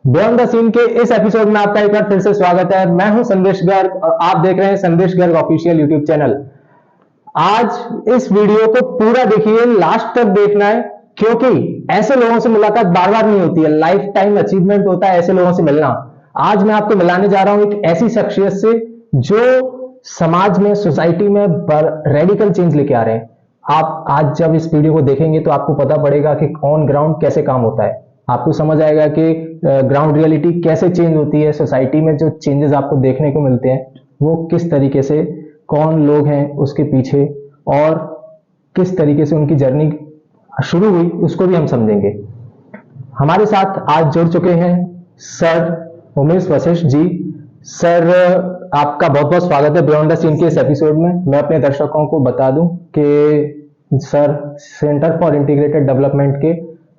Beyond the scene के इस episode में आपका एक बार फिर से स्वागत है। मैं हूं संदेश गर्ग और आप देख रहे हैं संदेश गर्ग ऑफिशियल यूट्यूब चैनल। आज इस वीडियो को पूरा देखिए, लास्ट तक देखना है, क्योंकि ऐसे लोगों से मुलाकात बार बार नहीं होती है, लाइफ टाइम अचीवमेंट होता है ऐसे लोगों से मिलना। आज मैं आपको मिलाने जा रहा हूं एक ऐसी शख्सियत से जो समाज में, सोसाइटी में रेडिकल चेंज लेके आ रहे हैं। आप आज जब इस वीडियो को देखेंगे तो आपको पता पड़ेगा कि ऑन ग्राउंड कैसे काम होता है। आपको समझ आएगा कि ग्राउंड रियलिटी कैसे चेंज होती है, सोसाइटी में जो चेंजेस आपको देखने को मिलते हैं वो किस तरीके से, कौन लोग हैं उसके पीछे और किस तरीके से उनकी जर्नी शुरू हुई, उसको भी हम समझेंगे। हमारे साथ आज जुड़ चुके हैं सर उमेश वशिष्ठ जी। सर, आपका बहुत बहुत स्वागत है बियॉन्ड द सीन के इस एपिसोड में। मैं अपने दर्शकों को बता दूं कि sir centre for integrated development के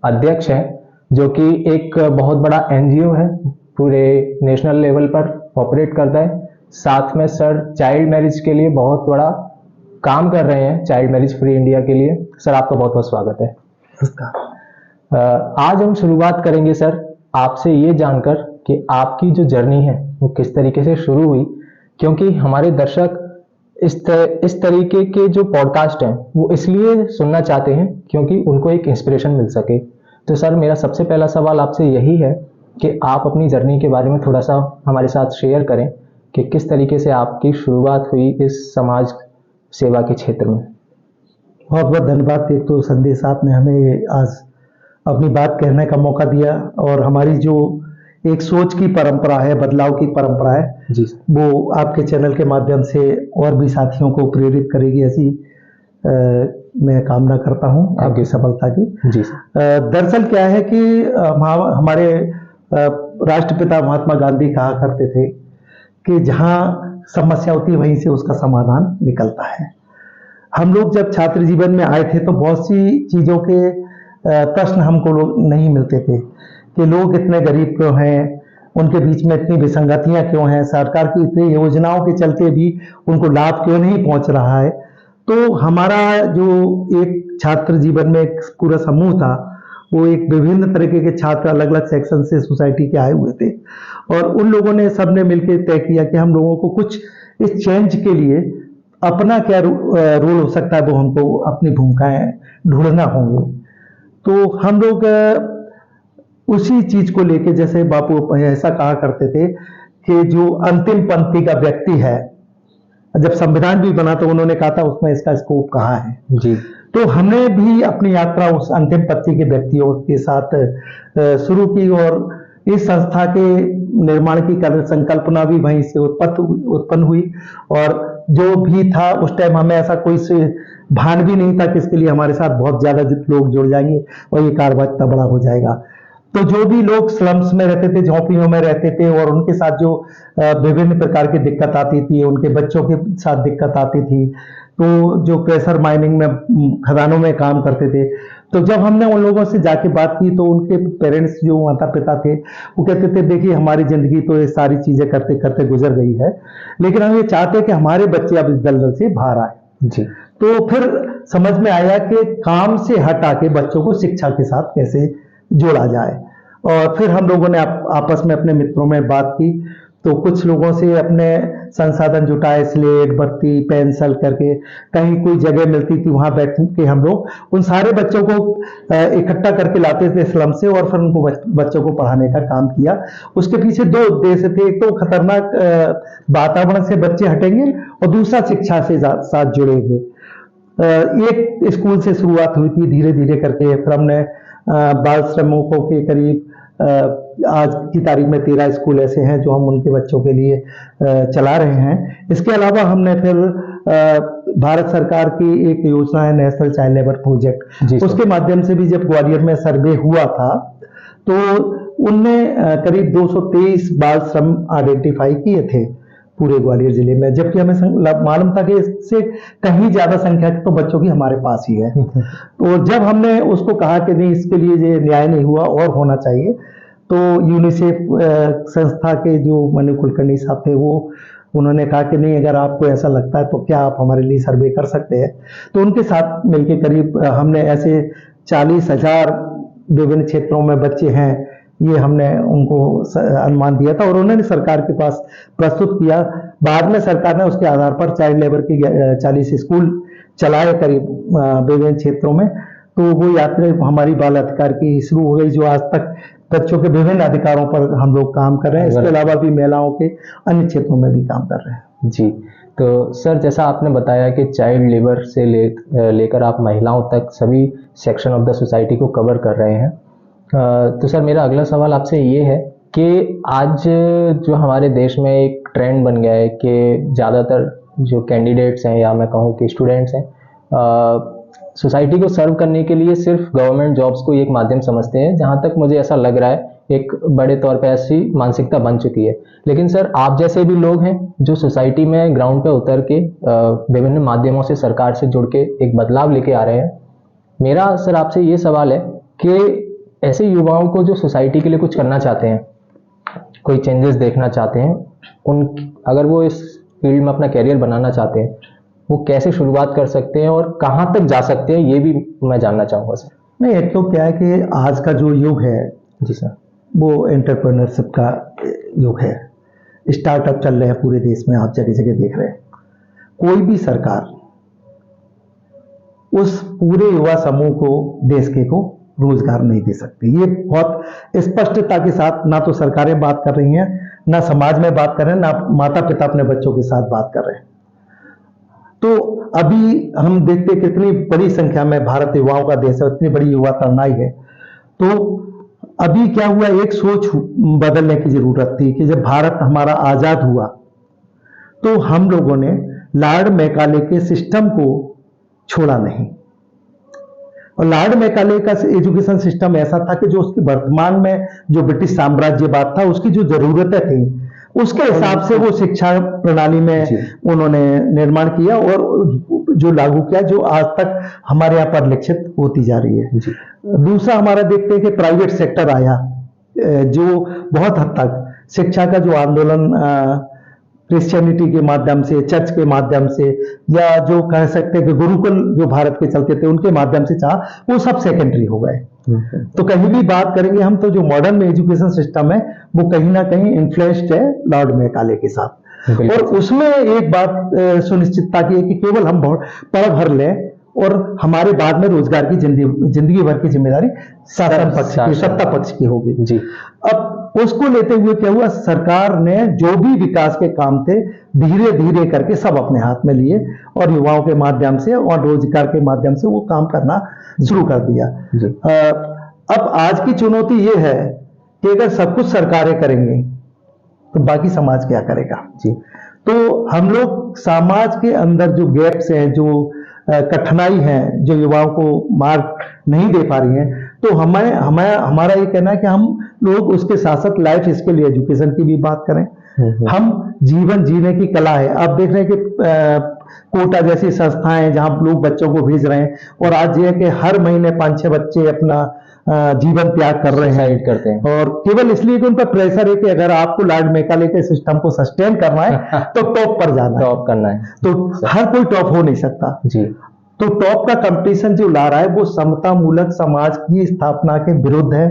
अध्यक्ष हैं, जो कि एक बहुत बड़ा एनजीओ है, पूरे नेशनल लेवल पर ऑपरेट करता है। साथ में सर चाइल्ड मैरिज के लिए बहुत बड़ा काम कर रहे हैं, चाइल्ड मैरिज फ्री इंडिया के लिए। सर, आपका बहुत बहुत स्वागत है। आज हम शुरुआत करेंगे सर आपसे ये जानकर कि आपकी जो जर्नी है वो किस तरीके से शुरू हुई, क्योंकि हमारे दर्शक इस तरीके के जो पॉडकास्ट हैं वो इसलिए सुनना चाहते हैं क्योंकि उनको एक इंस्पिरेशन मिल सके। तो सर, मेरा सबसे पहला सवाल आपसे यही है कि आप अपनी जर्नी के बारे में थोड़ा सा हमारे साथ शेयर करें कि किस तरीके से आपकी शुरुआत हुई इस समाज सेवा के क्षेत्र में। बहुत बहुत धन्यवाद। एक तो संदेश, आपने हमें आज अपनी बात कहने का मौका दिया और हमारी जो एक सोच की परंपरा है, बदलाव की परंपरा है जी, वो आपके चैनल के माध्यम से और भी साथियों को प्रेरित करेगी, ऐसी मैं कामना करता हूं आपकी सफलता की। जी दरअसल क्या है कि हमारे राष्ट्रपिता महात्मा गांधी कहा करते थे कि जहां समस्या होती है वहीं से उसका समाधान निकलता है। हम लोग जब छात्र जीवन में आए थे तो बहुत सी चीजों के प्रश्न हमको नहीं मिलते थे कि लोग इतने गरीब क्यों हैं, उनके बीच में इतनी विसंगतियां क्यों हैं, सरकार की इतनी योजनाओं के चलते भी उनको लाभ क्यों नहीं पहुंच रहा है। तो हमारा जो एक छात्र जीवन में एक पूरा समूह था, वो एक विभिन्न तरीके के छात्र अलग अलग सेक्शन से सोसाइटी के आए हुए थे और उन लोगों ने सबने मिलकर तय किया कि हम लोगों को कुछ इस चेंज के लिए अपना क्या रोल हो सकता है, वो हमको अपनी भूमिकाएं ढूंढना होंगे। तो हम लोग उसी चीज को लेके, जैसे बापू ऐसा कहा करते थे कि जो अंतिम पंक्ति का व्यक्ति है, जब संविधान भी बना तो उन्होंने कहा था उसमें इसका स्कोप कहाँ है जी। तो हमने भी अपनी यात्रा उस अंतिम पंक्ति के व्यक्तियों के साथ शुरू की और इस संस्था के निर्माण की संकल्पना भी वहीं से उत्पन्न हुई। और जो भी था उस टाइम हमें ऐसा कोई भान भी नहीं था कि इसके लिए हमारे साथ बहुत ज्यादा लोग जुड़ जाएंगे और ये कारोबार इतना बड़ा हो जाएगा। तो जो भी लोग स्लम्स में रहते थे, झोंपड़ियों में रहते थे और उनके साथ जो विभिन्न प्रकार की दिक्कत आती थी, उनके बच्चों के साथ दिक्कत आती थी, तो जो प्रेशर माइनिंग में, खदानों में काम करते थे, तो जब हमने उन लोगों से जाके बात की तो उनके पेरेंट्स, जो माता पिता थे, वो कहते थे देखिए हमारी जिंदगी तो ये सारी चीजें करते करते गुजर गई है, लेकिन हम ये चाहते हैं कि हमारे बच्चे अब इस दलदल से बाहर आए जी। तो फिर समझ में आया कि काम से हटा के बच्चों को शिक्षा के साथ कैसे जोड़ा जाए। और फिर हम लोगों ने आपस में अपने मित्रों में बात की, तो कुछ लोगों से अपने संसाधन जुटाए, स्लेट, बत्ती, पेंसिल करके कहीं कोई जगह मिलती थी वहां बैठ के हम लोग उन सारे बच्चों को इकट्ठा करके लाते थे स्लम से और फिर उनको बच्चों को पढ़ाने का काम किया। उसके पीछे दो उद्देश्य थे, एक तो खतरनाक वातावरण से बच्चे हटेंगे और दूसरा शिक्षा से साथ जुड़ेंगे। एक स्कूल से शुरुआत हुई थी, धीरे धीरे करके फिर हमने बाल श्रमिकों के करीब आज की तारीख में 13 स्कूल ऐसे हैं जो हम उनके बच्चों के लिए चला रहे हैं। इसके अलावा हमने फिर भारत सरकार की एक योजना है नेशनल चाइल्ड लेबर प्रोजेक्ट, उसके माध्यम से भी जब ग्वालियर में सर्वे हुआ था तो उनने करीब 223 बाल श्रम आइडेंटिफाई किए थे पूरे ग्वालियर जिले में, जबकि हमें मालूम था कि इससे कहीं ज्यादा संख्या तो बच्चों की हमारे पास ही है। तो जब हमने उसको कहा कि नहीं, इसके लिए ये न्याय नहीं हुआ और होना चाहिए, तो यूनिसेफ संस्था के जो मनु कुलकर्णी साहब थे, वो उन्होंने कहा कि नहीं, अगर आपको ऐसा लगता है तो क्या आप हमारे लिए सर्वे कर सकते हैं। तो उनके साथ मिलकर करीब हमने ऐसे 40,000 विभिन्न क्षेत्रों में बच्चे हैं ये हमने उनको अनुमान दिया था और उन्होंने सरकार के पास प्रस्तुत किया। बाद में सरकार ने उसके आधार पर चाइल्ड लेबर के 40 स्कूल चलाए करीब विभिन्न क्षेत्रों में। तो वो यात्रा हमारी बाल अधिकार की शुरू हो गई, जो आज तक बच्चों के विभिन्न अधिकारों पर हम लोग काम कर रहे हैं। इसके अलावा भी महिलाओं के अन्य क्षेत्रों में भी काम कर रहे हैं। जी, तो सर जैसा आपने बताया कि चाइल्ड लेबर से लेकर आप महिलाओं तक सभी सेक्शन ऑफ द सोसाइटी को कवर कर रहे हैं। तो सर मेरा अगला सवाल आपसे ये है कि आज जो हमारे देश में एक ट्रेंड बन गया है कि ज़्यादातर जो कैंडिडेट्स हैं या मैं कहूँ कि स्टूडेंट्स हैं, सोसाइटी को सर्व करने के लिए सिर्फ गवर्नमेंट जॉब्स को एक माध्यम समझते हैं। जहाँ तक मुझे ऐसा लग रहा है एक बड़े तौर पे ऐसी मानसिकता बन चुकी है। लेकिन सर आप जैसे भी लोग हैं जो सोसाइटी में ग्राउंड पे उतर के विभिन्न माध्यमों से सरकार से जुड़ के एक बदलाव लेके आ रहे हैं। मेरा सर आपसे ये सवाल है कि ऐसे युवाओं को जो सोसाइटी के लिए कुछ करना चाहते हैं, कोई चेंजेस देखना चाहते हैं, अगर वो इस फील्ड में अपना कैरियर बनाना चाहते हैं, वो कैसे शुरुआत कर सकते हैं और कहाँ तक जा सकते हैं, ये भी मैं जानना चाहूँगा सर। नहीं, एक तो क्या है कि आज का जो युग है जी सर, वो एंटरप्रेन्योरशिप का युग है। स्टार्टअप चल रहे हैं पूरे देश में, आप जगह जगह देख रहे हैं। कोई भी सरकार उस पूरे युवा समूह को, देश के को रोजगार नहीं दे सकती। ये बहुत स्पष्टता के साथ ना तो सरकारें बात कर रही हैं, ना समाज में बात कर रहे हैं, ना माता पिता अपने बच्चों के साथ बात कर रहे हैं। तो अभी हम देखते कितनी बड़ी संख्या में भारत युवाओं का देश है, इतनी बड़ी युवा तरुणाई है। तो अभी क्या हुआ, एक सोच बदलने की जरूरत थी कि जब भारत हमारा आजाद हुआ तो हम लोगों ने लॉर्ड मैकाले के सिस्टम को छोड़ा नहीं। और लॉर्ड मैकाले का एजुकेशन सिस्टम ऐसा था कि जो उसकी वर्तमान में जो ब्रिटिश साम्राज्यवाद था उसकी जो जरूरतें थी उसके हिसाब से वो शिक्षा प्रणाली में उन्होंने निर्माण किया और जो लागू किया, जो आज तक हमारे यहाँ परिलक्षित होती जा रही है। दूसरा हमारा देखते हैं कि प्राइवेट सेक्टर आया, जो बहुत हद तक शिक्षा का जो आंदोलन क्रिश्चियनिटी के माध्यम से, चर्च के माध्यम से, या जो कह सकते हैं कि गुरुकुल जो भारत के चलते थे उनके माध्यम से चाह, वो सब सेकेंडरी हो गए। तो कहीं भी बात करेंगे हम तो जो मॉडर्न एजुकेशन सिस्टम है वो कहीं ना कहीं इन्फ्लुएंस्ड है लॉर्ड मैकाले के साथ। और उसमें एक बात सुनिश्चितता की है कि केवल हम पढ़ भर लें और हमारे बाद में रोजगार की जिंदगी भर की जिम्मेदारी शासन पक्ष की, सत्ता पक्ष की होगी जी। अब उसको लेते हुए क्या हुआ, सरकार ने जो भी विकास के काम थे धीरे धीरे करके सब अपने हाथ में लिए और युवाओं के माध्यम से और रोजगार के माध्यम से वो काम करना शुरू कर दिया। अब आज की चुनौती ये है कि अगर सब कुछ सरकारें करेंगी तो बाकी समाज क्या करेगा जी। तो हम लोग समाज के अंदर जो गैप्स हैं, जो कठिनाई है, जो युवाओं को मार्ग नहीं दे पा रही हैं, तो हमारा ये कहना है कि हम लोग उसके साथ साथ लाइफ स्किल एजुकेशन की भी बात करें। हम जीवन जीने की कला है, आप देख रहे हैं कि कोटा जैसी संस्थाएं हैं जहां लोग बच्चों को भेज रहे हैं और आज ये है कि हर महीने 5-6 बच्चे अपना जीवन त्याग कर रहे हैं, करते हैं, और केवल इसलिए कि उन पर प्रेशर है कि अगर आपको लॉर्ड मैकाले के सिस्टम को सस्टेन करना है तो टॉप पर जाना है, टॉप करना है। तो हर कोई टॉप हो नहीं सकता जी। तो टॉप का कंपटीशन जो ला रहा है वो समता मूलक समाज की स्थापना के विरुद्ध है,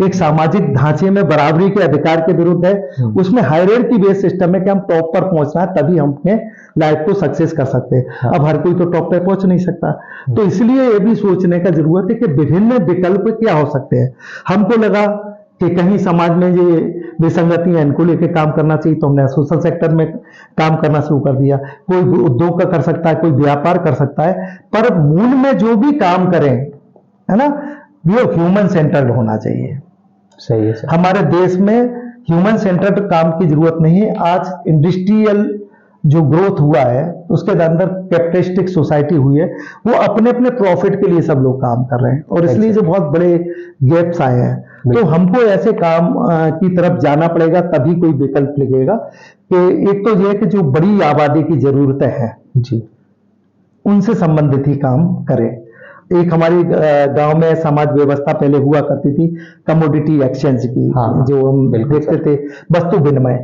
एक सामाजिक ढांचे में बराबरी के अधिकार के विरुद्ध है। उसमें हायरार्की बेस्ड सिस्टम है कि हम टॉप पर पहुंचना है तभी हम अपने लाइफ को सक्सेस कर सकते हैं। अब हर कोई तो टॉप पे पहुंच नहीं सकता, तो इसलिए ये भी सोचने का जरूरत है कि विभिन्न विकल्प क्या हो सकते हैं। हमको लगा कि कहीं समाज में ये विसंगतियां इनको लेकर काम करना चाहिए, तो हमने सोशल सेक्टर में काम करना शुरू कर दिया। कोई उद्योग का कर सकता है, कोई व्यापार कर सकता है, पर मूल में जो भी काम करें, है ना, वो ह्यूमन सेंटर्ड होना चाहिए। सही है सर। हमारे देश में ह्यूमन सेंटर्ड काम की जरूरत नहीं है। आज इंडस्ट्रियल जो ग्रोथ हुआ है उसके अंदर कैपिटलिस्टिक सोसाइटी हुई है, वो अपने अपने प्रॉफिट के लिए सब लोग काम कर रहे हैं और इसलिए जो बहुत बड़े गैप्स आए हैं। तो हमको ऐसे काम की तरफ जाना पड़ेगा, तभी कोई विकल्प लगेगा। कि एक तो यह कि जो बड़ी आबादी की जरूरतें हैं जी, उनसे संबंधित ही काम करें। एक हमारी गांव में समाज व्यवस्था पहले हुआ करती थी कमोडिटी एक्सचेंज की, हाँ, जो हम देखते थे, वस्तु विनिमय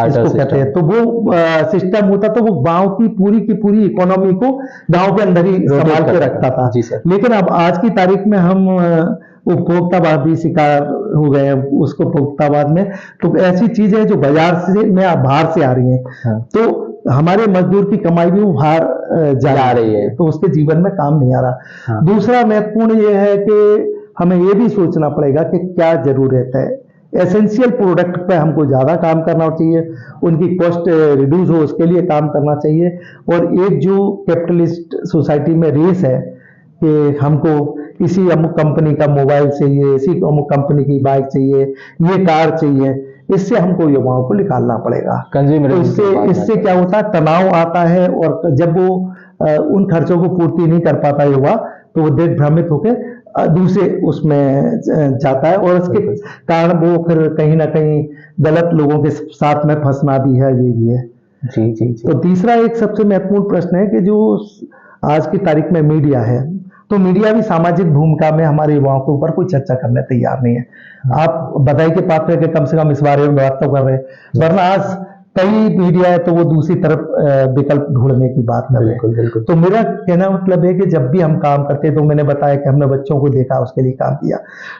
इसको कहते हैं। तो वो सिस्टम होता, तो वो गांव की पूरी इकोनॉमी को गांव के अंदर ही संभाल के रखता था। जी सर। लेकिन अब आज की तारीख में हम उपभोक्तावादी शिकार हो गए हैं उसको उपभोक्तावाद में। तो ऐसी चीजें जो बाजार से में बाहर से आ रही हैं, हाँ। तो हमारे मजदूर की कमाई भी वो बाहर जा रही है, तो उसके जीवन में काम नहीं आ रहा। हाँ। दूसरा महत्वपूर्ण ये है कि हमें ये भी सोचना पड़ेगा कि क्या जरूरत है। एसेंशियल प्रोडक्ट पे हमको ज्यादा काम करना चाहिए, उनकी कॉस्ट रिड्यूस हो उसके लिए काम करना चाहिए। और एक जो कैपिटलिस्ट सोसाइटी में रेस है कि हमको इसी अमुक कंपनी का मोबाइल चाहिए, इसी अमुक कंपनी की बाइक चाहिए, ये कार चाहिए, इससे हमको युवाओं को निकालना पड़ेगा। तो इससे क्या होता है, तनाव आता है, और जब वो उन खर्चों को पूर्ति नहीं कर पाता युवा, तो वो दिग्भ्रमित होकर दूसरे उसमें जाता है, और इसके कारण वो फिर कहीं ना कहीं गलत लोगों के साथ में फंसना भी है, ये भी है। जी जी जी। तो तीसरा एक सबसे महत्वपूर्ण प्रश्न है कि जो आज की तारीख में मीडिया है, तो मीडिया भी सामाजिक भूमिका में हमारे युवाओं के ऊपर कोई चर्चा करने तैयार नहीं है। आप बधाई के पात्र है कि कम से कम इस बारे में बात तो कर रहे हैं, वरना आज कई मीडिया है तो वो दूसरी तरफ विकल्प ढूंढने की बात कर रहे हैं। बिल्कुल। तो मेरा कहना मतलब है कि जब भी हम काम करते हैं, तो मैंने बताया कि हमने बच्चों को देखा, उसके लिए काम किया,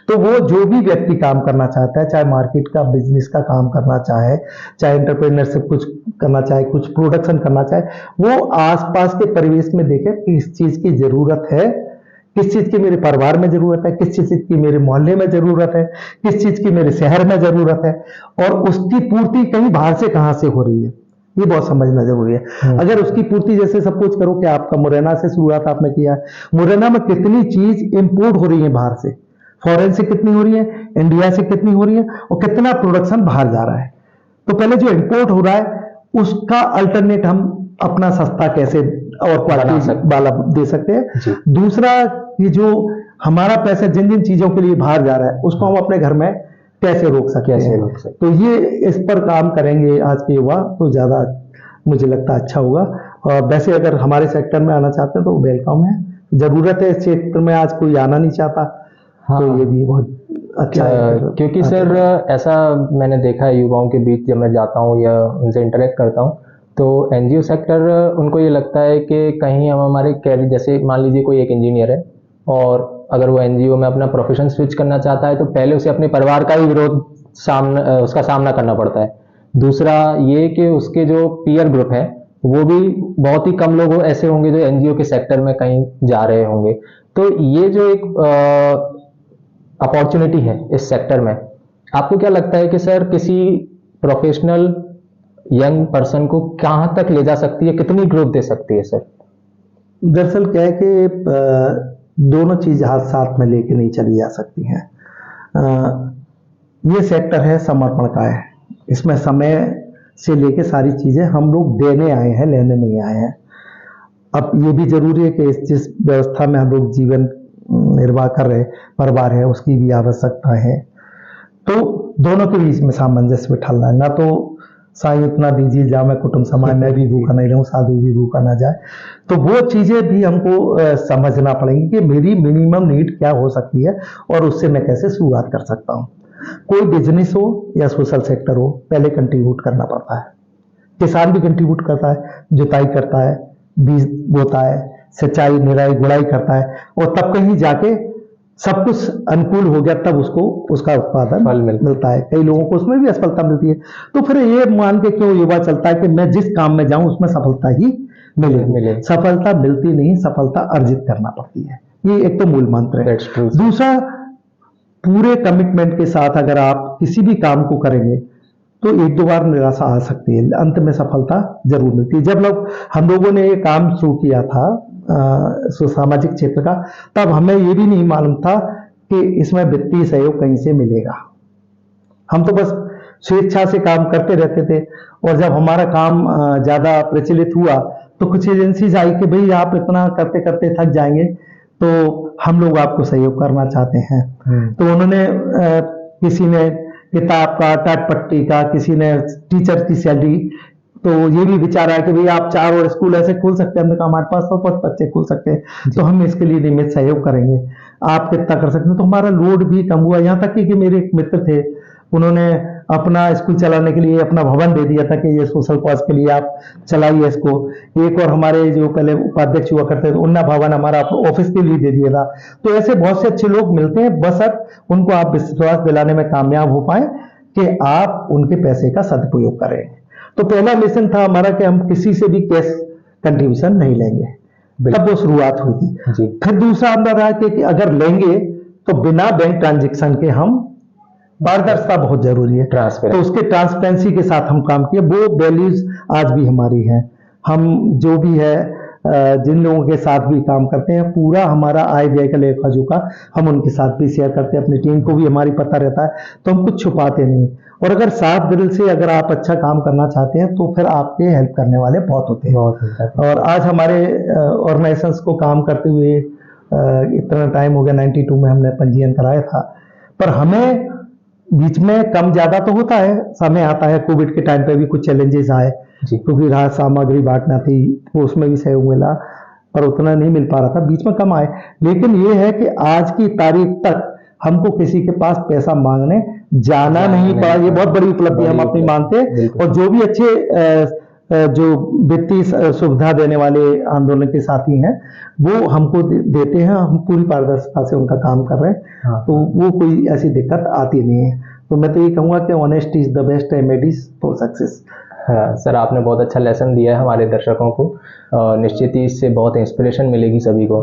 तो वो जो भी व्यक्ति काम करना चाहता है, चाहे मार्केट का बिजनेस का काम करना चाहे, चाहे एंटरप्रेन्योरशिप कुछ करना चाहे, कुछ प्रोडक्शन करना चाहे, वो आसपास के परिवेश में देखे कि इस चीज की जरूरत है, किस चीज की मेरे परिवार में जरूरत है, किस चीज की मेरे मोहल्ले में जरूरत है, किस चीज की मेरे शहर में जरूरत है, और उसकी पूर्ति कहीं बाहर से कहां से हो रही है, ये बहुत समझना जरूरी है। अगर उसकी पूर्ति, जैसे सपोज करो कि आपका मुरैना से शुरुआत आपने किया है, मुरैना में कितनी चीज इंपोर्ट हो रही है बाहर से, फॉरेन से कितनी हो रही है, इंडिया से कितनी हो रही है, और कितना प्रोडक्शन बाहर जा रहा है। तो पहले जो इंपोर्ट हो रहा है उसका अल्टरनेट हम अपना सस्ता कैसे और क्वालिटी वाला दे सकते हैं। दूसरा, ये जो हमारा पैसा जिन जिन चीजों के लिए बाहर जा रहा है, उसको हम अपने घर में कैसे रोक सकते हैं। तो ये इस पर काम करेंगे आज के युवा, तो ज्यादा मुझे लगता है अच्छा होगा। और वैसे अगर हमारे सेक्टर में आना चाहते हैं तो वेलकम है, जरूरत है इस क्षेत्र में, आज कोई आना नहीं चाहता। हाँ, तो ये भी बहुत अच्छा है। क्योंकि सर ऐसा मैंने देखा है युवाओं के बीच, जब मैं जाता हूँ या उनसे इंटरेक्ट करता हूँ, तो एनजीओ सेक्टर उनको ये लगता है कि कहीं हम हमारे कैरियर, जैसे मान लीजिए कोई एक इंजीनियर है और अगर वो एनजीओ में अपना प्रोफेशन स्विच करना चाहता है, तो पहले उसे अपने परिवार का ही विरोध उसका सामना करना पड़ता है। दूसरा ये कि उसके जो पीयर ग्रुप है वो भी बहुत ही कम लोग ऐसे होंगे जो एनजीओ के सेक्टर में कहीं जा रहे होंगे। तो ये जो एक अपॉर्चुनिटी है इस सेक्टर में, आपको क्या लगता है कि सर किसी प्रोफेशनल यंग पर्सन को कहां तक ले जा सकती है, कितनी ग्रोथ दे सकती है सर? दरअसल क्या है कि दोनों चीज हाथ साथ में लेके नहीं चली जा सकती हैं। ये सेक्टर है समर्पण का है, इसमें समय से लेके सारी चीजें हम लोग देने आए हैं, लेने नहीं आए हैं। अब ये भी जरूरी है कि जिस व्यवस्था में हम लोग जीवन निर्वाह कर रहे परिवार है, उसकी भी आवश्यकता है। तो दोनों के बीच में सामंजस्य बिठाना है, ना तो साईं उतना दीजिए जहाँ मैं कुटुंब समाज में भी भूखा नहीं रहूं, साधु भी भूखा ना जाए। तो वो चीजें भी हमको समझना पड़ेंगी कि मेरी मिनिमम नीड क्या हो सकती है और उससे मैं कैसे शुरुआत कर सकता हूँ। कोई बिजनेस हो या सोशल सेक्टर हो, पहले कंट्रीब्यूट करना पड़ता है। किसान भी कंट्रीब्यूट करता है, जुताई करता है, बीज बोता है, सिंचाई निराई गुड़ाई करता है, और तब कहीं जाके सब कुछ अनुकूल हो गया, तब उसको उसका उत्पादन मिलता है। कई लोगों को उसमें भी असफलता मिलती है। तो फिर ये मान के क्यों युवा चलता है कि मैं जिस काम में जाऊं उसमें सफलता ही मिले। सफलता मिलती नहीं, सफलता अर्जित करना पड़ती है। ये एक तो मूल मंत्र है। दूसरा, पूरे कमिटमेंट के साथ अगर आप किसी भी काम को करेंगे तो एक दो बार निराशा आ सकती है, अंत में सफलता जरूर मिलती है। जब हम लोगों ने ये काम शुरू किया था सामाजिक क्षेत्र का, तब हमें ये भी नहीं मालूम था कि इसमें वित्तीय सहयोग कहीं से मिलेगा। हम तो बस स्वेच्छा से काम करते रहते थे, और जब हमारा काम ज्यादा प्रचलित हुआ तो कुछ एजेंसीज आई कि भाई आप इतना करते करते थक जाएंगे, तो हम लोग आपको सहयोग करना चाहते हैं। तो उन्होंने किसी ने किताब का, टाट पट्टी का, किसी ने टीचर की सैलरी तो ये भी विचार आया कि भाई आप 4 और स्कूल ऐसे खोल सकते हैं। हमने कहा हमारे पास तो 5 बच्चे खोल सकते हैं, तो हम इसके लिए नियमित सहयोग करेंगे, आप कितना कर सकते हैं। तो हमारा लोड भी कम हुआ, यहाँ तक कि मेरे एक मित्र थे, उन्होंने अपना स्कूल चलाने के लिए अपना भवन दे दिया था कि ये सोशल कॉज के लिए आप चलाइए इसको। एक और हमारे जो पहले उपाध्यक्ष हुआ करते थे, उन्ना भवन हमारा ऑफिस के लिए दे दिया था। तो ऐसे बहुत से अच्छे लोग मिलते हैं, बस अब उनको आप विश्वास दिलाने में कामयाब हो पाए कि आप उनके पैसे का सदुपयोग करें। तो पहला मिशन था हमारा कि हम किसी से भी कैश कंट्रीब्यूशन नहीं लेंगे, तब वो शुरुआत हुई थी। फिर दूसरा हमारा रहा कि अगर लेंगे तो बिना बैंक ट्रांजेक्शन के हम, पारदर्शिता बहुत जरूरी है, तो उसके ट्रांसपेरेंसी के साथ हम काम किए। वो वैल्यूज आज भी हमारी हैं। हम जो भी है जिन लोगों के साथ भी काम करते हैं, पूरा हमारा आय व्यय का लेखा जोखा हम उनके साथ भी शेयर करते हैं, अपनी टीम को भी हमारी पता रहता है, तो हम कुछ छुपाते नहीं। और अगर साफ दिल से अगर आप अच्छा काम करना चाहते हैं तो फिर आपके हेल्प करने वाले बहुत होते हैं। और आज हमारे ऑर्गेनाइजेशंस को काम करते हुए इतना टाइम हो गया, 92 में हमने पंजीयन कराया था, पर हमें बीच में कम ज्यादा तो होता है, समय आता है। कोविड के टाइम पे भी कुछ चैलेंजेस आए, क्योंकि राहत सामग्री बांटना थी, तो उसमें भी सहयोग मिला, पर उतना नहीं मिल पा रहा था, बीच में कम आए। लेकिन ये है कि आज की तारीख तक हमको किसी के पास पैसा मांगने जाना नहीं पड़ा, ये बहुत बड़ी उपलब्धि हम अपनी मानते हैं। और जो भी अच्छे जो वित्तीय सुविधा देने वाले आंदोलन के साथी हैं, वो हमको देते हैं, हम पूरी पारदर्शिता से उनका काम कर रहे हैं, तो वो कोई ऐसी दिक्कत आती नहीं है। तो मैं तो ये कहूँगा कि honesty is the best remedies for success. हाँ सर, आपने बहुत अच्छा लेसन दिया है हमारे दर्शकों को, निश्चित ही इससे बहुत इंस्पिरेशन मिलेगी सभी को।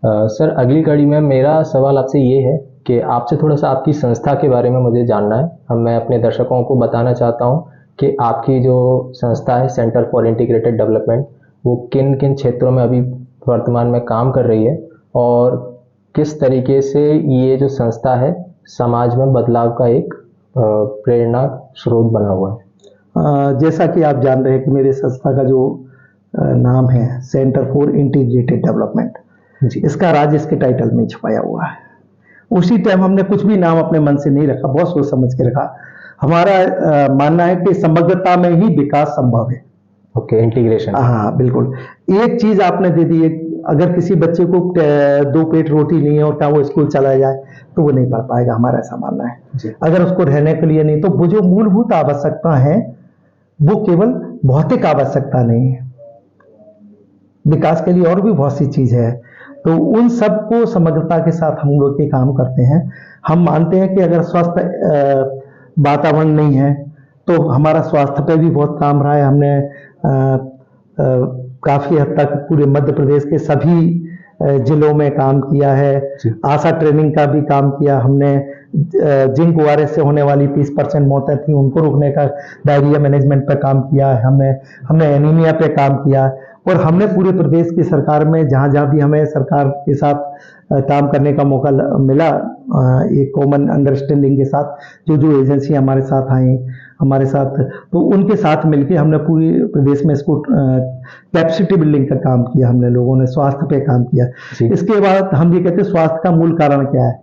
सर, अगली कड़ी में मेरा सवाल आपसे ये है कि आपसे थोड़ा सा आपकी संस्था के बारे में मुझे जानना है। मैं अपने दर्शकों को बताना चाहता हूँ कि आपकी जो संस्था है सेंटर फॉर इंटीग्रेटेड डेवलपमेंट, वो किन किन क्षेत्रों में अभी वर्तमान में काम कर रही है, और किस तरीके से ये जो संस्था है समाज में बदलाव का एक प्रेरणा स्रोत बना हुआ है। जैसा कि आप जान रहे हैं कि मेरे संस्था का जो नाम है सेंटर फॉर इंटीग्रेटेड डेवलपमेंट, इसका राज इसके टाइटल में छुपाया हुआ है। उसी टाइम हमने कुछ भी नाम अपने मन से नहीं रखा, बहुत सोच समझ के रखा। हमारा मानना है कि समग्रता में ही विकास संभव है। Okay, integration. हाँ बिल्कुल। एक चीज आपने दे दी, अगर किसी बच्चे को 2 प्लेट रोटी नहीं है और क्या वो स्कूल चला जाए, तो वो नहीं पढ़ पाएगा, हमारा ऐसा मानना है। अगर उसको रहने के लिए नहीं, तो वो जो मूलभूत आवश्यकता है वो केवल भौतिक आवश्यकता नहीं है, विकास के लिए और भी बहुत सी चीज है। तो उन सब को समग्रता के साथ हम लोग के काम करते हैं। हम मानते हैं कि अगर स्वस्थ वातावरण नहीं है तो हमारा स्वास्थ्य पे भी बहुत काम रहा है। हमने काफी हद तक पूरे मध्य प्रदेश के सभी जिलों में काम किया है। आशा ट्रेनिंग का भी काम किया हमने। जिंक ओआरएस से होने वाली 30% मौतें थी, उनको रोकने का डायरिया मैनेजमेंट पे काम किया है हमने एनीमिया पे काम किया, और हमने पूरे प्रदेश की सरकार में जहां जहां भी हमें सरकार के साथ काम करने का मौका मिला, एक कॉमन अंडरस्टैंडिंग के साथ जो एजेंसी हमारे साथ आई हमारे साथ, तो उनके साथ मिलकर हमने पूरे प्रदेश में इसको कैपेसिटी बिल्डिंग का काम किया। हमने लोगों ने स्वास्थ्य पे काम किया। इसके बाद हम ये कहते हैं स्वास्थ्य का मूल कारण क्या है,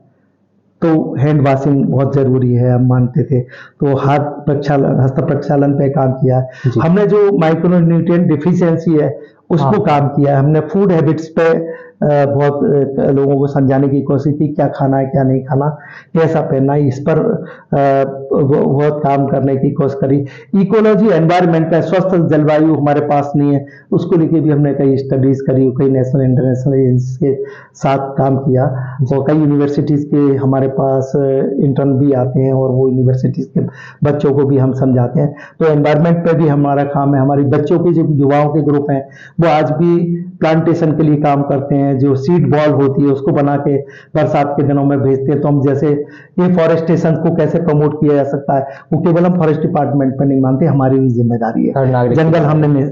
तो हैंड वॉशिंग बहुत जरूरी है, हम मानते थे, तो हस्त प्रक्षालन पे काम किया। हमने जो माइक्रोन्यूट्रिएंट डिफिशियंसी है उसको काम किया। हमने फूड हैबिट्स पे बहुत लोगों को समझाने की कोशिश की, क्या खाना है क्या नहीं खाना, कैसा पहनना है, इस पर बहुत काम करने की कोशिश करी। इकोलॉजी एनवायरनमेंट पे स्वस्थ जलवायु हमारे पास नहीं है, उसको लेके भी हमने कई स्टडीज करी, कई नेशनल इंटरनेशनल एजेंसी के साथ काम किया, और कई यूनिवर्सिटीज के हमारे पास इंटर्न भी आते हैं और वो यूनिवर्सिटीज के बच्चों को भी हम समझाते हैं। तो एनवायरनमेंट पे भी हमारा काम है। हमारी बच्चों की जो युवाओं के ग्रुप हैं वो आज भी प्लांटेशन के लिए काम करते हैं, जो सीड बॉल होती है उसको बना के बरसात के दिनों में भेजते हैं। तो हम जैसे ये फॉरेस्टेशन को कैसे प्रमोट किया जा सकता है, वो केवल हम फॉरेस्ट डिपार्टमेंट पर नहीं मानते, हमारी भी जिम्मेदारी है। जंगल हमने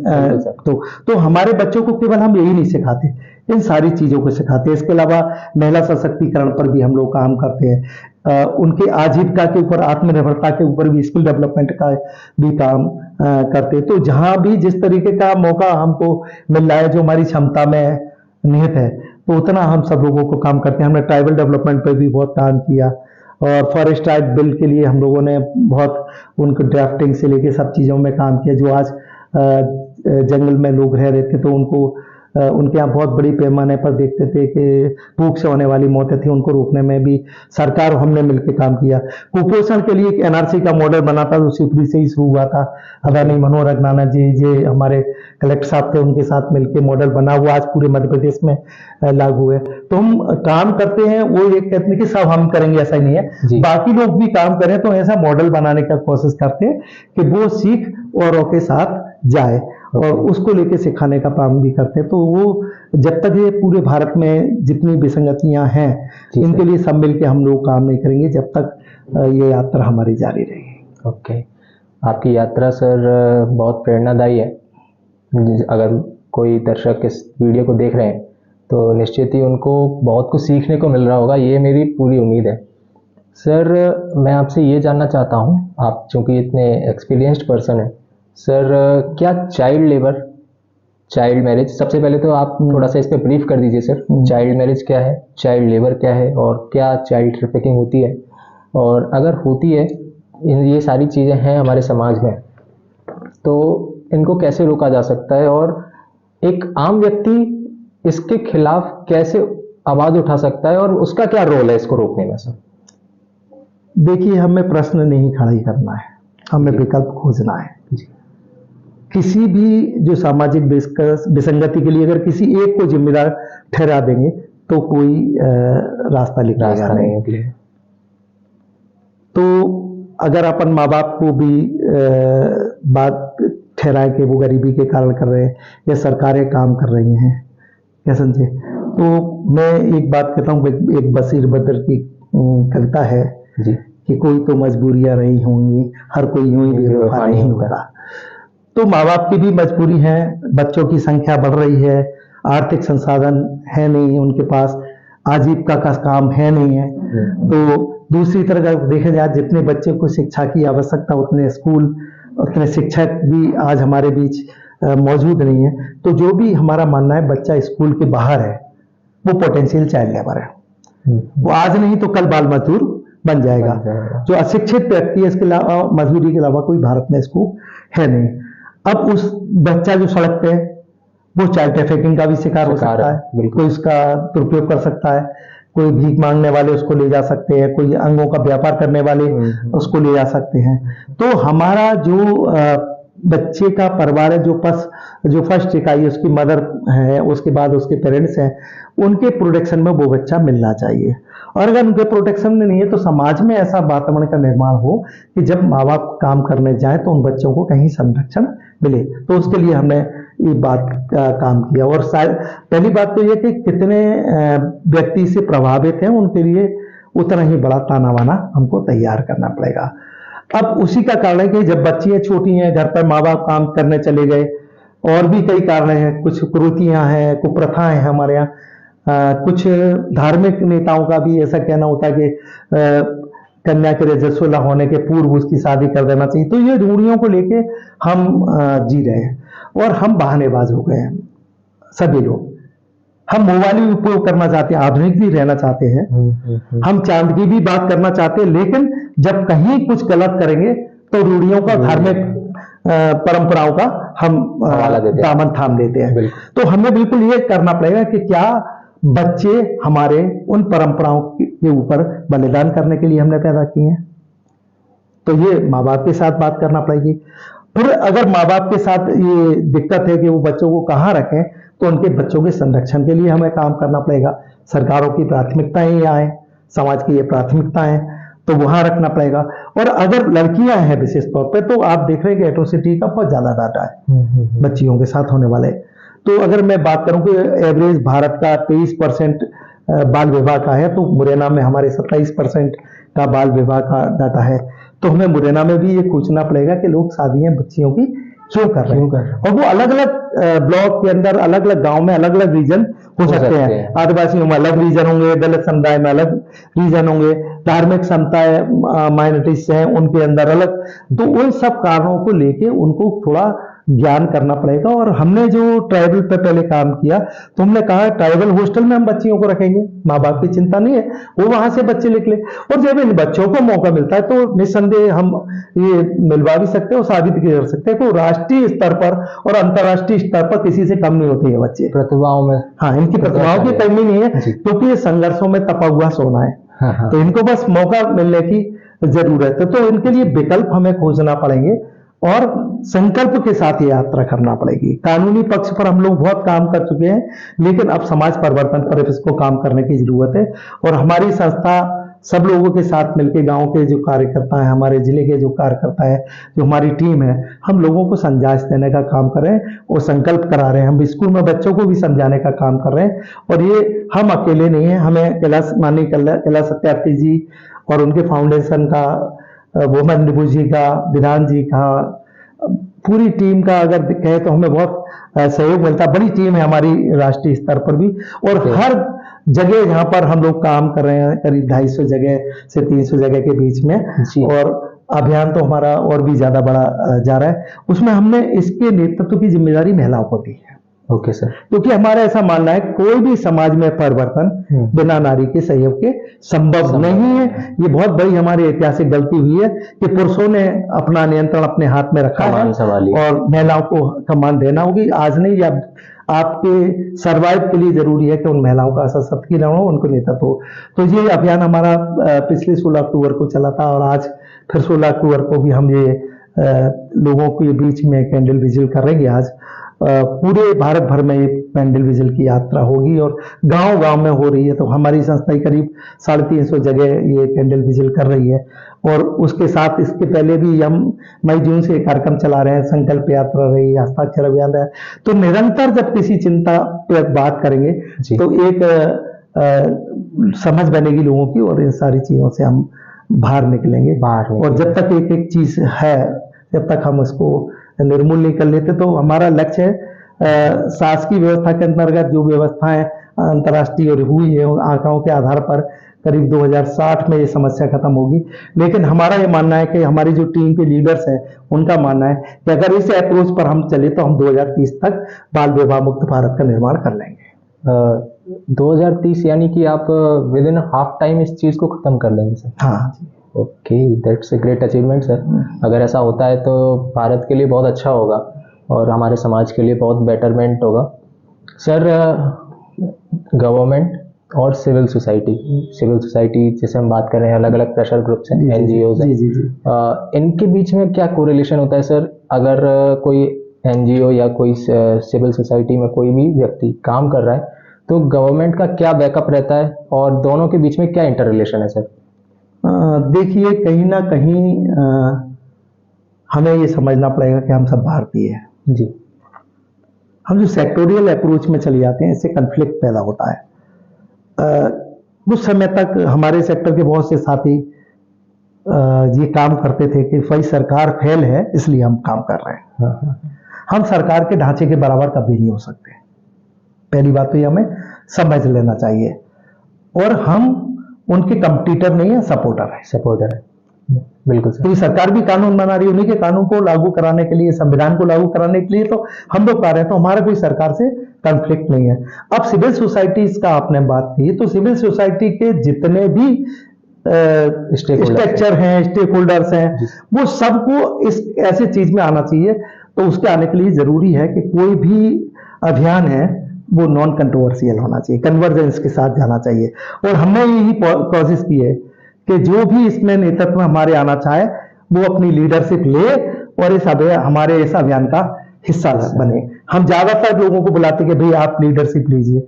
तो हमारे बच्चों को केवल हम यही नहीं सिखाते, इन सारी चीजों को सिखाते हैं। इसके अलावा महिला सशक्तिकरण पर भी हम लोग काम करते हैं, उनके आजीविका के ऊपर, आत्मनिर्भरता के ऊपर भी, स्किल डेवलपमेंट का भी काम करते। तो जहां भी जिस तरीके का मौका हमको मिल रहा है, जो हमारी क्षमता में निहित है, तो उतना हम सब लोगों को काम करते हैं। हमने ट्राइबल डेवलपमेंट पे भी बहुत काम किया, और फॉरेस्ट राइट बिल के लिए हम लोगों ने बहुत उनको ड्राफ्टिंग से लेके सब चीजों में काम किया, जो आज जंगल में लोग रह रहे थे, तो उनको उनके यहाँ बहुत बड़ी पैमाने पर देखते थे कि भूख से होने वाली मौतें थी, उनको रोकने में भी सरकार और हमने मिलकर काम किया। कुपोषण के लिए एक एनआरसी का मॉडल बना था, जो शिवपुरी से ही शुरू हुआ था। आदरणीय मनोहर अगनाना जी हमारे कलेक्टर साहब थे, उनके साथ मिलकर मॉडल बना हुआ आज पूरे मध्य प्रदेश में लागू है। तो हम काम करते हैं, वो एक कहते हैं कि सब हम करेंगे ऐसा ही नहीं है, बाकी लोग भी काम करें, तो ऐसा मॉडल बनाने का कोशिश करते हैं कि वो सीख औरों के साथ जाए और उसको लेके सिखाने का काम भी करते हैं। तो वो जब तक ये पूरे भारत में जितनी विसंगतियां हैं, इनके लिए सब मिलके हम लोग काम नहीं करेंगे जब तक ये यात्रा हमारी जारी रहेगी। ओके, आपकी यात्रा सर बहुत प्रेरणादायी है। अगर कोई दर्शक इस वीडियो को देख रहे हैं तो निश्चित ही उनको बहुत कुछ सीखने को मिल रहा होगा, ये मेरी पूरी उम्मीद है। सर मैं आपसे ये जानना चाहता हूँ, आप चूँकि इतने एक्सपीरियंस्ड पर्सन हैं, सर क्या चाइल्ड लेबर, चाइल्ड मैरिज, सबसे पहले तो आप थोड़ा सा इस पे ब्रीफ कर दीजिए सर। चाइल्ड मैरिज क्या है, चाइल्ड लेबर क्या है, और क्या चाइल्ड ट्रैफिकिंग होती है, और अगर होती है, ये सारी चीज़ें हैं हमारे समाज में, तो इनको कैसे रोका जा सकता है, और एक आम व्यक्ति इसके खिलाफ कैसे आवाज़ उठा सकता है, और उसका क्या रोल है इसको रोकने में सर? देखिए, हमें प्रश्न नहीं खड़ा ही करना है, हमें विकल्प खोजना है। किसी भी जो सामाजिक विसंगति के लिए अगर किसी एक को जिम्मेदार ठहरा देंगे तो कोई रास्ता निकलेगा नहीं। तो अगर अपन माँ बाप को भी बात ठहराए कि वो गरीबी के कारण कर रहे हैं या सरकारें काम कर रही हैं, क्या समझे, तो मैं एक बात कहता हूँ, एक बशीर बद्र की कविता है जी, कि कोई तो मजबूरियां रही होंगी, हर कोई यूं ही बेवफा नहीं होता। तो माँ बाप की भी मजबूरी है, बच्चों की संख्या बढ़ रही है, आर्थिक संसाधन है नहीं उनके पास, आजीविका का काम है नहीं है। तो दूसरी तरफ अगर देखे जाए, जितने बच्चे को शिक्षा की आवश्यकता, उतने स्कूल, उतने शिक्षक भी आज हमारे बीच मौजूद नहीं है। तो जो भी हमारा मानना है, बच्चा स्कूल के बाहर है, वो पोटेंशियल चाइल्ड लेबर है, वो आज नहीं तो कल बाल मजदूर बन जाएगा। जो अशिक्षित व्यक्ति है, इसके अलावा मजदूरी के अलावा कोई भारत में इसको है नहीं। अब उस बच्चा जो सड़क पे है, वो चाइल्ड ट्रैफिकिंग का भी शिकार हो सकता है, कोई उसका दुरुपयोग कर सकता है, कोई भीख मांगने वाले उसको ले जा सकते हैं, कोई अंगों का व्यापार करने वाले उसको ले जा सकते हैं। तो हमारा जो बच्चे का परिवार है, जो फर्स्ट इकाई उसकी मदर है, उसके बाद उसके पेरेंट्स हैं, उनके प्रोटेक्शन में वो बच्चा मिलना चाहिए। और अगर उनके प्रोटेक्शन में नहीं है, तो समाज में ऐसा वातावरण का निर्माण हो कि जब माँ बाप काम करने जाए तो उन बच्चों को कहीं संरक्षण मिले। तो उसके लिए हमने ये बात का काम किया। और पहली बात तो ये कि कितने व्यक्ति से प्रभावित हैं, उनके लिए उतना ही बड़ा ताना बाना हमको तैयार करना पड़ेगा। अब उसी का कारण है कि जब बच्चियां छोटी हैं, घर पर माँ बाप काम करने चले गए, और भी कई कारण हैं, कुछ कुरीतियां हैं, कुप्रथाएं हैं हमारे यहाँ, कुछ धार्मिक नेताओं का भी ऐसा कहना होता है कि कन्या के रजस्वला होने के पूर्व उसकी शादी कर देना चाहिए। तो ये रूढ़ियों को लेके हम जी रहे हैं, और हम बहानेबाज हो गए हैं सभी लोग। हम मोबाइल भी उपयोग करना चाहते हैं, आधुनिक भी रहना चाहते हैं, हम चांद की भी बात करना चाहते हैं, लेकिन जब कहीं कुछ गलत करेंगे तो रूढ़ियों का, धार्मिक परंपराओं का हम दामन थाम लेते हैं। तो हमें बिल्कुल ये करना पड़ेगा कि क्या बच्चे हमारे उन परंपराओं के ऊपर बलिदान करने के लिए हमने पैदा किए हैं। तो ये माँ बाप के साथ बात करना पड़ेगी। फिर अगर माँ बाप के साथ ये दिक्कत है कि वो बच्चों को कहाँ रखें, तो उनके बच्चों के संरक्षण के लिए हमें काम करना पड़ेगा। सरकारों की प्राथमिकताएं ये आए, समाज की ये प्राथमिकताएं, तो वहां रखना पड़ेगा। और अगर लड़कियां हैं विशेष तौर पे, तो आप देख रहे हैं कि एट्रोसिटी का बहुत ज्यादा डाटा है बच्चियों के साथ होने वाले। तो अगर मैं बात करूं कि एवरेज भारत का 23% बाल विवाह का है, तो मुरैना में हमारे 27% का बाल विवाह का डाटा है। तो हमें मुरैना में भी ये पूछना पड़ेगा कि लोग शादियां बच्चियों की क्यों कर रहे हैं, और वो अलग अलग ब्लॉक के अंदर, अलग अलग गांव में अलग अलग रीजन हो सकते हैं। आदिवासियों में अलग रीजन होंगे, दलित समुदाय में अलग रीजन होंगे, धार्मिक समताएं माइनॉरिटीज हैं उनके अंदर अलग। तो उन सब कारणों को लेके उनको थोड़ा ज्ञान करना पड़ेगा। और हमने जो ट्राइबल पे पहले काम किया तो हमने कहा ट्राइबल हॉस्टल में हम बच्चियों को रखेंगे, माँ बाप की चिंता नहीं है, वो वहां से बच्चे निकले। और जब इन बच्चों को मौका मिलता है तो निस्संदेह हम ये मिलवा भी सकते हैं और साबित भी कर सकते हैं कि राष्ट्रीय स्तर पर और अंतर्राष्ट्रीय स्तर पर किसी से कम नहीं होते ये बच्चे प्रतिभाओं में। हाँ, इनकी प्रतिभाओं की कमी नहीं है क्योंकि ये संघर्षों में तपा हुआ सोना है। हाँ। तो इनको बस मौका मिलने की जरूरत है, तो इनके लिए विकल्प हमें खोजना पड़ेंगे और संकल्प के साथ ये यात्रा करना पड़ेगी। कानूनी पक्ष पर हम लोग बहुत काम कर चुके हैं, लेकिन अब समाज परिवर्तन पर इसको काम करने की जरूरत है। और हमारी संस्था सब लोगों के साथ मिलकर, गांव के जो कार्यकर्ता हैं, हमारे जिले के जो कार्यकर्ता है, जो हमारी टीम है, हम लोगों को समझाइश देने का काम कर रहे हैं और संकल्प करा रहे हैं। हम स्कूल में बच्चों को भी समझाने का काम कर रहे हैं। और ये हम अकेले नहीं है, हमें माननीय कैलाश सत्यार्थी जी और उनके फाउंडेशन का, वोमन डिबू जी का, विधान जी का, पूरी टीम का अगर कहे तो हमें बहुत सहयोग मिलता है। बड़ी टीम है हमारी राष्ट्रीय स्तर पर भी, और हर जगह जहां पर हम लोग काम कर रहे हैं, करीब 250 जगह से 300 जगह के बीच में, और अभियान तो हमारा और भी ज्यादा बड़ा जा रहा है। उसमें हमने इसके नेतृत्व की जिम्मेदारी महिलाओं को दी है। Okay sir. क्योंकि हमारा ऐसा मानना है कोई भी समाज में परिवर्तन बिना नारी के सहयोग के संभव नहीं है। ये बहुत बड़ी हमारी ऐतिहासिक गलती हुई है कि पुरुषों ने अपना नियंत्रण अपने हाथ में रखा है और महिलाओं को कमान देना होगी। आज नहीं, या आपके सर्वाइव के लिए जरूरी है कि उन महिलाओं का सशक्तिकरण हो, उनको नेतृत्व हो। तो ये अभियान हमारा पिछले 16 अक्टूबर को चला था और आज फिर 16 अक्टूबर को भी हम ये लोगों के बीच में कैंडल विजिल करेंगे। आज पूरे भारत भर में ये कैंडल विजिल की यात्रा होगी और गांव गांव में हो रही है। तो हमारी संस्था करीब 350 जगह ये कैंडल विजिल कर रही है। और उसके साथ इसके पहले भी हम मई जून से कार्यक्रम चला रहे हैं, संकल्प यात्रा रही, हस्ताक्षर अभियान रहा है। तो निरंतर जब किसी चिंता पर बात करेंगे तो एक समझ बनेगी लोगों की और इन सारी चीजों से हम बाहर निकलेंगे। और जब तक एक एक चीज है, जब तक हम उसको निर्मूल नहीं कर लेते, तो हमारा लक्ष्य है शासकीय व्यवस्था के अंतर्गत जो व्यवस्थाएं अंतर्राष्ट्रीय हुई है उन आंकड़ों के आधार पर करीब 2060 में ये समस्या खत्म होगी। लेकिन हमारा ये मानना है कि हमारी जो टीम के लीडर्स हैं उनका मानना है कि अगर इस अप्रोच पर हम चले तो हम 2030 तक बाल विवाह मुक्त भारत का निर्माण कर लेंगे। 2030 यानी कि आप विद इन हाफ टाइम इस चीज को खत्म कर लेंगे सर? हाँ जी। Okay, that's a great achievement sir. अगर ऐसा होता है तो भारत के लिए बहुत अच्छा होगा और हमारे समाज के लिए बहुत बेटरमेंट होगा सर। गवर्नमेंट और सिविल सोसाइटी जैसे हम बात कर रहे हैं, अलग अलग प्रेशर ग्रुप्स हैं, एनजीओज हैं, इनके बीच में क्या कोरिलेशन होता है सर? अगर कोई एनजीओ या कोई सिविल सोसाइटी में कोई भी व्यक्ति काम कर रहा है तो गवर्नमेंट का क्या बैकअप रहता है और दोनों के बीच में क्या इंटर रिलेशन है सर? देखिए, कहीं ना कहीं हमें ये समझना पड़ेगा कि हम सब भारतीय हैं जी। हम जो सेक्टोरियल अप्रोच में चले जाते हैं इससे कन्फ्लिक्ट पैदा होता है। कुछ समय तक हमारे सेक्टर के बहुत से साथी ये काम करते थे कि भाई सरकार फेल है इसलिए हम काम कर रहे हैं। हम सरकार के ढांचे के बराबर कभी नहीं हो सकते। पहली बात तो ये हमें समझ लेना चाहिए। और हम उनके कंपटीटर नहीं है, सपोर्टर है। बिल्कुल सर। तो सरकार भी कानून बना रही है, उन्हीं के कानून को लागू कराने के लिए, संविधान को लागू कराने के लिए तो हम लोग कर रहे हैं। तो हमारा कोई सरकार से कॉन्फ्लिक्ट नहीं है। अब सिविल सोसाइटीज का आपने बात की, तो सिविल सोसाइटी के जितने भी स्ट्रक्चर हैं, स्टेक होल्डर्स हैं, वो सबको इस ऐसे चीज में आना चाहिए। तो उसके आने के लिए जरूरी है कि कोई भी अभियान है वो नॉन कंट्रोवर्शियल होना चाहिए, कन्वर्जेंस के साथ जाना चाहिए। और हमने यही कोशिश की है कि जो भी इसमें नेतृत्व में हमारे आना चाहे वो अपनी लीडरशिप ले और इस हमारे इस अभियान का हिस्सा बने। हम ज्यादातर लोगों को बुलाते कि भाई आप लीडरशिप लीजिए,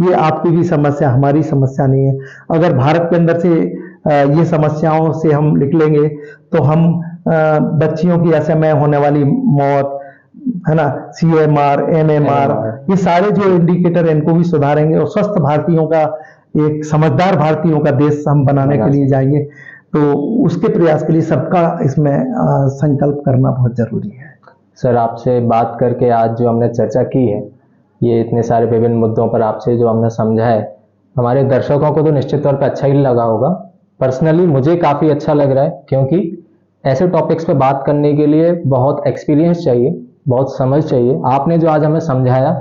ये आपकी भी समस्या, हमारी समस्या नहीं है। अगर भारत के अंदर से ये समस्याओं से हम निकलेंगे तो हम बच्चियों की असमय होने वाली मौत है ना, CMR, MMR, ये सारे जो इंडिकेटर है इनको भी सुधारेंगे और स्वस्थ भारतीयों का, एक समझदार भारतीयों का देश हम बनाने के लिए जाएंगे। तो उसके प्रयास के लिए सबका इसमें संकल्प करना बहुत जरूरी है। सर, आपसे बात करके आज जो हमने चर्चा की है, ये इतने सारे विभिन्न मुद्दों पर आपसे जो हमने समझा है, हमारे दर्शकों को तो निश्चित तौर पर अच्छा ही लगा होगा। पर्सनली मुझे काफ़ी अच्छा लग रहा है क्योंकि ऐसे टॉपिक्स पे बात करने के लिए बहुत एक्सपीरियंस चाहिए बहुत समझ चाहिए। आपने जो आज हमें समझाया,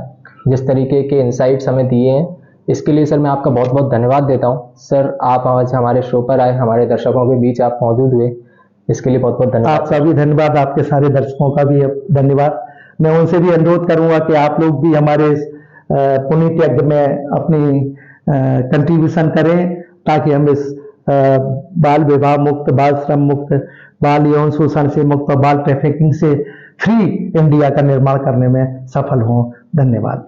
जिस तरीके के इंसाइट्स हमें दिए हैं, इसके लिए सर मैं आपका बहुत बहुत धन्यवाद देता हूँ। सर आप आज हमारे शो पर आए, हमारे दर्शकों के बीच आप मौजूद हुए, इसके लिए बहुत बहुत धन्यवाद। आपका भी धन्यवाद, आपके सारे दर्शकों का भी धन्यवाद। मैं उनसे भी अनुरोध करूंगा कि आप लोग भी हमारे इस पुनीत यज्ञ में अपनी कंट्रीब्यूशन करें, ताकि हम इस बाल विवाह मुक्त, बाल श्रम मुक्त, बाल यौन शोषण से मुक्त और बाल ट्रैफिकिंग से फ्री इंडिया का निर्माण करने में सफल हों। धन्यवाद।